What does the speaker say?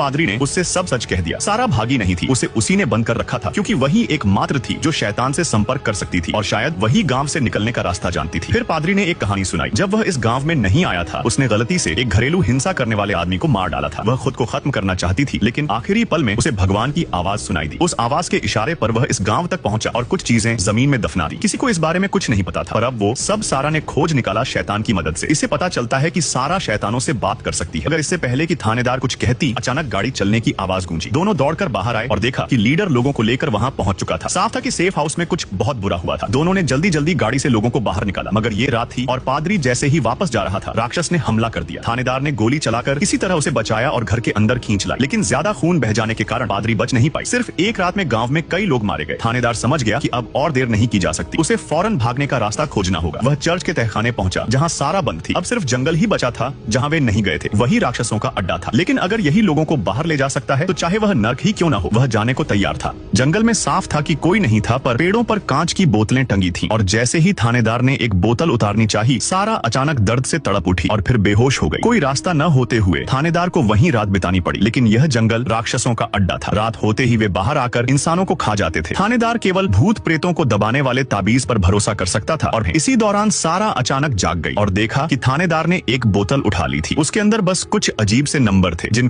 पादरी ने उससे सब सच कह दिया। सारा भागी नहीं थी, उसे उसी ने बंद कर रखा था क्योंकि वही एकमात्र थी जो शैतान से संपर्क कर सकती थी और शायद वही गांव से निकलने का रास्ता जानती थी। फिर पादरी ने एक कहानी सुनाई। जब वह इस गांव में नहीं आया था, उसने गलती से एक घरेलू हिंसा करने वाले आदमी को मार डाला था। वह खुद को खत्म करना चाहती थी, लेकिन आखिरी पल में उसे भगवान की आवाज सुनाई दी। उस आवाज के इशारे पर वह इस गांव तक पहुंचा और कुछ चीजें जमीन में दफना दी। किसी को इस बारे में कुछ नहीं पता था, पर अब वो सब सारा ने खोज निकाला शैतान की मदद से। इसे पता चलता है कि सारा शैतानों से बात कर सकती है। अगर इससे पहले कि थानेदार कुछ कहती, अचानक गाड़ी चलने की आवाज गूंजी। दोनों दौड़कर बाहर आए और देखा कि लीडर लोगों को लेकर वहां पहुंच चुका था। साफ था कि सेफ हाउस में कुछ बहुत बुरा हुआ था। दोनों ने जल्दी जल्दी गाड़ी से लोगों को बाहर निकाला, मगर ये रात थी और पादरी जैसे ही वापस जा रहा था, राक्षस ने हमला कर दिया। थानेदार ने गोली चलाकर किसी तरह उसे बचाया और घर के अंदर खींच लाया, लेकिन ज्यादा खून बह जाने के कारण पादरी बच नहीं पाई। सिर्फ एक रात में गांव में कई लोग मारे गए। थानेदार समझ गया कि अब और देर नहीं की जा सकती, उसे फौरन भागने का रास्ता खोजना होगा। वह चर्च के तहखाने पहुंचा जहां सारा बंद थी। अब सिर्फ जंगल ही बचा था जहां वे नहीं गए थे, वही राक्षसों का अड्डा था। लेकिन अगर यही लोगों को बाहर ले जा सकता है तो चाहे वह नर्क ही क्यों ना हो, वह जाने को तैयार था। जंगल में साफ था कि कोई नहीं था, पर पेड़ों पर कांच की बोतलें टंगी थीं और जैसे ही थानेदार ने एक बोतल उतारनी चाही, सारा अचानक दर्द से तड़प उठी और फिर बेहोश हो गई। कोई रास्ता न होते हुए थानेदार को वहीं रात बितानी पड़ी, लेकिन यह जंगल राक्षसों का अड्डा था। रात होते ही वे बाहर आकर इंसानों को खा जाते थे। थानेदार केवल भूत प्रेतों को दबाने वाले ताबीज पर भरोसा कर सकता था और इसी दौरान सारा अचानक जाग गई और देखा कि थानेदार ने एक बोतल उठा ली थी। उसके अंदर बस कुछ अजीब से नंबर थे जिन